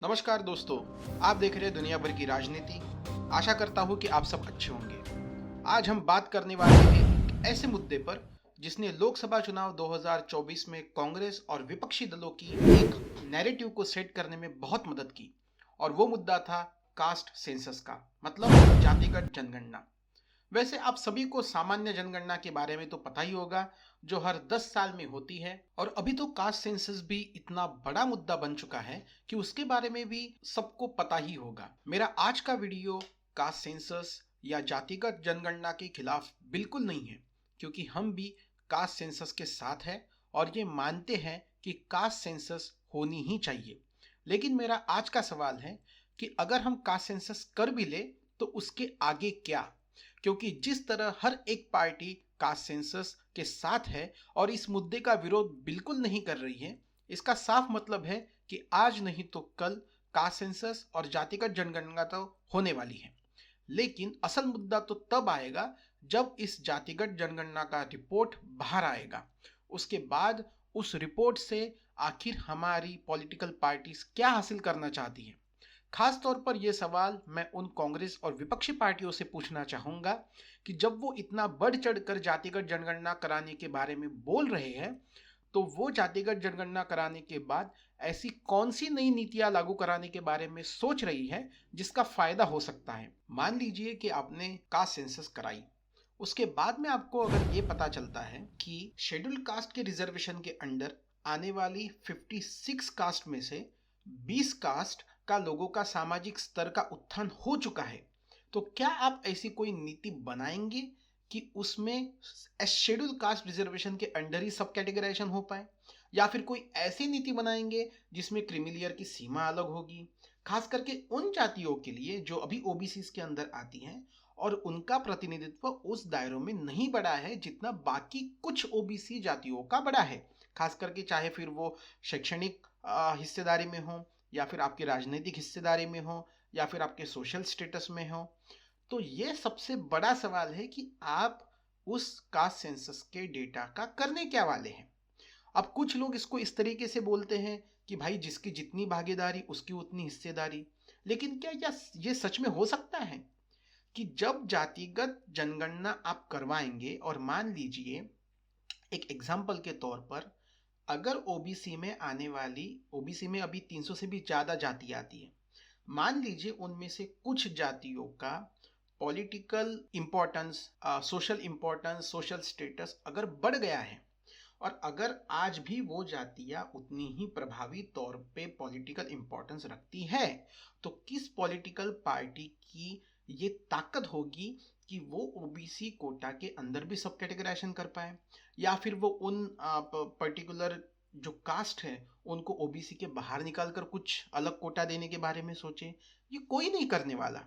नमस्कार दोस्तों, आप देख रहे हैं दुनिया भर की राजनीति। आशा करता हूँ कि आप सब अच्छे होंगे। आज हम बात करने वाले हैं एक ऐसे मुद्दे पर जिसने लोकसभा चुनाव 2024 में कांग्रेस और विपक्षी दलों की एक नैरेटिव को सेट करने में बहुत मदद की। और वो मुद्दा था कास्ट सेंसस का, मतलब जातिगत जनगणना। वैसे आप सभी को सामान्य जनगणना के बारे में तो पता ही होगा, जो हर 10 साल में होती है। और अभी तो कास्ट सेंसस भी इतना बड़ा मुद्दा बन चुका है कि उसके बारे में भी सबको पता ही होगा। मेरा आज का वीडियो कास्ट सेंसस या जातिगत जनगणना के खिलाफ बिल्कुल नहीं है, क्योंकि हम भी कास्ट सेंसस के साथ हैं और ये मानते हैं कि कास्ट सेंसस होनी ही चाहिए। लेकिन मेरा आज का सवाल है कि अगर हम कास्ट सेंसस कर भी ले तो उसके आगे क्या? क्योंकि जिस तरह हर एक पार्टी कास्ट सेंसस के साथ है और इस मुद्दे का विरोध बिल्कुल नहीं कर रही है, इसका साफ मतलब है कि आज नहीं तो कल कास्ट सेंसस और जातिगत जनगणना तो होने वाली है। लेकिन असल मुद्दा तो तब आएगा जब इस जातिगत जनगणना का रिपोर्ट बाहर आएगा। उसके बाद उस रिपोर्ट से आखिर हमारी पॉलिटिकल पार्टीज क्या हासिल करना चाहती है। खास तौर पर यह सवाल मैं उन कांग्रेस और विपक्षी पार्टियों से पूछना चाहूंगा कि जब वो इतना बढ़ चढ़कर जातिगत जनगणना कराने के बारे में बोल रहे हैं, तो वो जातिगत जनगणना कराने के बाद ऐसी कौन सी नई नीतियां लागू कराने के बारे में सोच रही है जिसका फायदा हो सकता है। मान लीजिए कि आपने कास्ट सेंसस कराई, उसके बाद में आपको अगर ये पता चलता है कि शेड्यूल कास्ट के रिजर्वेशन के अंडर आने वाली 56 कास्ट में से 20 कास्ट का लोगों का सामाजिक स्तर का उत्थान हो चुका है, तो क्या आप ऐसी कोई नीति बनाएंगे कि उसमें शेड्यूल कास्ट रिजर्वेशन के अंडर ही सब कैटेगराइजेशन हो पाए, या फिर कोई ऐसी नीति बनाएंगे जिसमें क्रीमिलियर की सीमा अलग होगी, खास करके उन जातियों के लिए जो अभी ओबीसी के अंदर आती हैं और उनका प्रतिनिधित्व उस दायरों में नहीं बढ़ा है जितना बाकी कुछ ओबीसी जातियों का बढ़ा है। खास करके चाहे फिर वो शैक्षणिक हिस्सेदारी में हो, या फिर आपकी राजनीतिक हिस्सेदारी में हो, या फिर आपके सोशल स्टेटस में हो। तो ये सबसे बड़ा सवाल है कि आप उस कास्ट सेंसस के डेटा का करने क्या वाले हैं। अब कुछ लोग इसको इस तरीके से बोलते हैं कि भाई जिसकी जितनी भागीदारी उसकी उतनी हिस्सेदारी। लेकिन क्या ये सच में हो सकता है कि जब जातिगत जनगणना आप करवाएंगे और मान लीजिए एक एग्जाम्पल के तौर पर, अगर ओबीसी में आने वाली, ओबीसी में अभी 300 से भी ज़्यादा जाति आती है, मान लीजिए उनमें से कुछ जातियों का political importance, social importance, social status अगर बढ़ गया है, और अगर आज भी वो जातियां उतनी ही प्रभावी तौर पे पॉलिटिकल इम्पोर्टेंस रखती है, तो किस पॉलिटिकल पार्टी की ये ताकत होगी कि वो ओबीसी कोटा के अंदर भी सब कैटेगराइजेशन कर पाए, या फिर वो उन पर्टिकुलर जो कास्ट है उनको ओबीसी के बाहर निकालकर कुछ अलग कोटा देने के बारे में सोचे। ये कोई नहीं करने वाला।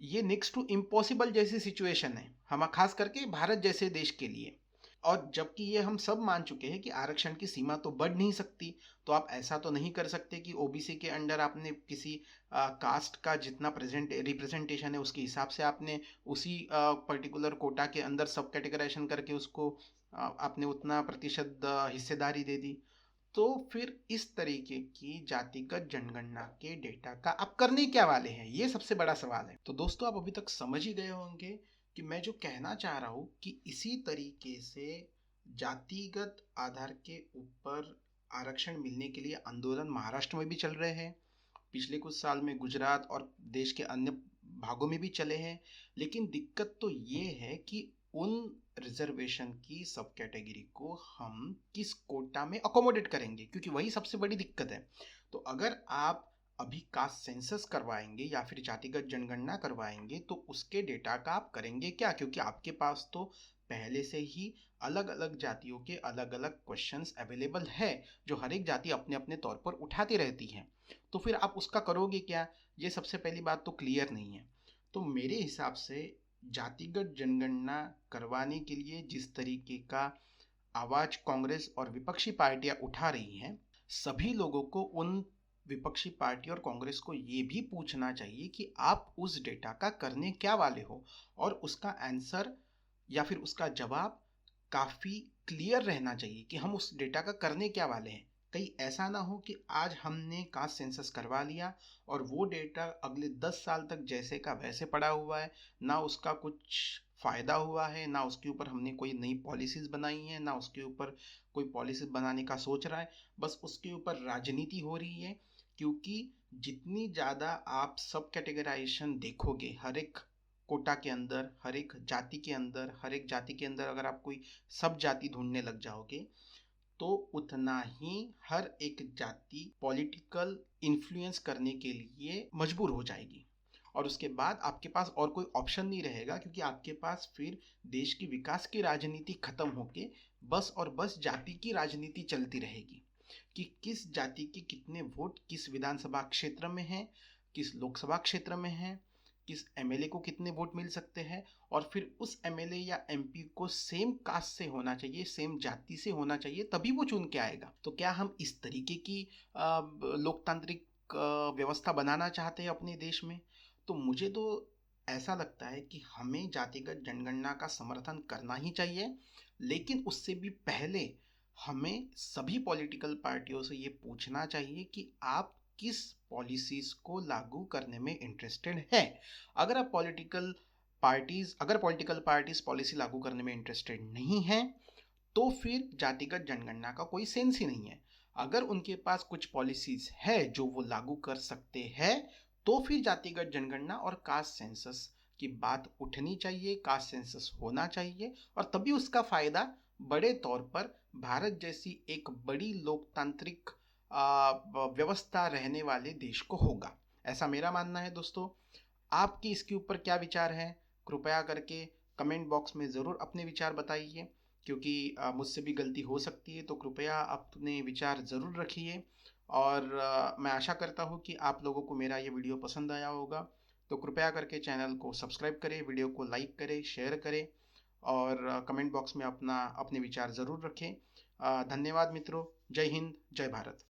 ये नेक्स्ट टू इम्पॉसिबल जैसी सिचुएशन है हम खास करके भारत जैसे देश के लिए। और जबकि ये हम सब मान चुके हैं कि आरक्षण की सीमा तो बढ़ नहीं सकती, तो आप ऐसा तो नहीं कर सकते कि ओबीसी के अंडर आपने किसी कास्ट का जितना प्रेजेंट रिप्रेजेंटेशन है उसके हिसाब से आपने उसी पर्टिकुलर कोटा के अंदर सब कैटेगराइजेशन करके उसको आपने उतना प्रतिशत हिस्सेदारी दे दी। तो फिर इस तरीके की जातिगत जनगणना के डेटा का आप करने क्या वाले हैं, ये सबसे बड़ा सवाल है। तो दोस्तों, आप अभी तक समझ ही गए होंगे कि मैं जो कहना चाह रहा हूँ कि इसी तरीके से जातिगत आधार के ऊपर आरक्षण मिलने के लिए आंदोलन महाराष्ट्र में भी चल रहे हैं, पिछले कुछ साल में गुजरात और देश के अन्य भागों में भी चले हैं। लेकिन दिक्कत तो ये है कि उन रिजर्वेशन की सब कैटेगरी को हम किस कोटा में अकोमोडेट करेंगे, क्योंकि वही सबसे बड़ी दिक्कत है। तो अगर आप अभी कास्ट सेंसस करवाएंगे या फिर जातिगत जनगणना करवाएंगे तो उसके डेटा का आप करेंगे क्या, क्योंकि आपके पास तो पहले से ही अलग अलग जातियों के अलग अलग क्वेश्चंस अवेलेबल है जो हर एक जाति अपने अपने तौर पर उठाती रहती है। तो फिर आप उसका करोगे क्या, ये सबसे पहली बात तो क्लियर नहीं है। तो मेरे हिसाब से जातिगत जनगणना करवाने के लिए जिस तरीके का आवाज कांग्रेस और विपक्षी पार्टियां उठा रही हैं, सभी लोगों को उन विपक्षी पार्टी और कांग्रेस को ये भी पूछना चाहिए कि आप उस डेटा का करने क्या वाले हो, और उसका आंसर या फिर उसका जवाब काफ़ी क्लियर रहना चाहिए कि हम उस डेटा का करने क्या वाले हैं। कहीं ऐसा ना हो कि आज हमने कास्ट सेंसस करवा लिया और वो डेटा अगले 10 साल तक जैसे का वैसे पड़ा हुआ है, ना उसका कुछ फ़ायदा हुआ है, ना उसके ऊपर हमने कोई नई पॉलिसीज़ बनाई हैं, ना उसके ऊपर कोई पॉलिसी बनाने का सोच रहा है, बस उसके ऊपर राजनीति हो रही है। क्योंकि जितनी ज़्यादा आप सब कैटेगराइजेशन देखोगे, हर एक कोटा के अंदर, हर एक जाति के अंदर, हर एक जाति के अंदर अगर आप कोई सब जाति ढूंढने लग जाओगे, तो उतना ही हर एक जाति पॉलिटिकल इन्फ्लुएंस करने के लिए मजबूर हो जाएगी। और उसके बाद आपके पास और कोई ऑप्शन नहीं रहेगा, क्योंकि आपके पास फिर देश की विकास की राजनीति खत्म होके बस और बस जाति की राजनीति चलती रहेगी कि किस जाति के कितने वोट किस विधानसभा क्षेत्र में हैं, किस लोकसभा क्षेत्र में हैं, किस एमएलए को कितने वोट मिल सकते हैं। और फिर उस एमएलए या एमपी को सेम कास्ट से होना चाहिए, सेम जाति से होना चाहिए, तभी वो चुन के आएगा। तो क्या हम इस तरीके की लोकतांत्रिक व्यवस्था बनाना चाहते हैं अपने देश में? तो मुझे तो ऐसा लगता है कि हमें जातिगत जनगणना का समर्थन करना ही चाहिए, लेकिन उससे भी पहले हमें सभी पॉलिटिकल पार्टियों से ये पूछना चाहिए कि आप किस पॉलिसीज को लागू करने में इंटरेस्टेड है। अगर पॉलिटिकल पार्टीज पॉलिसी लागू करने में इंटरेस्टेड नहीं है, तो फिर जातिगत जनगणना का कोई सेंस ही नहीं है। अगर उनके पास कुछ पॉलिसीज है जो वो लागू कर सकते हैं, तो फिर जातिगत जनगणना और कास्ट सेंसस की बात उठनी चाहिए, कास्ट सेंसस होना चाहिए, और तभी उसका फायदा बड़े तौर पर भारत जैसी एक बड़ी लोकतांत्रिक व्यवस्था रहने वाले देश को होगा। ऐसा मेरा मानना है दोस्तों। आपकी इसके ऊपर क्या विचार है? कृपया करके कमेंट बॉक्स में ज़रूर अपने विचार बताइए, क्योंकि मुझसे भी गलती हो सकती है, तो कृपया अपने विचार ज़रूर रखिए। और मैं आशा करता हूँ कि आप लोगों को मेरा ये वीडियो पसंद आया होगा। तो कृपया करके चैनल को सब्सक्राइब करें, वीडियो को लाइक करें, शेयर करें, और कमेंट बॉक्स में अपने विचार ज़रूर रखें। धन्यवाद मित्रों। जय हिंद, जय भारत।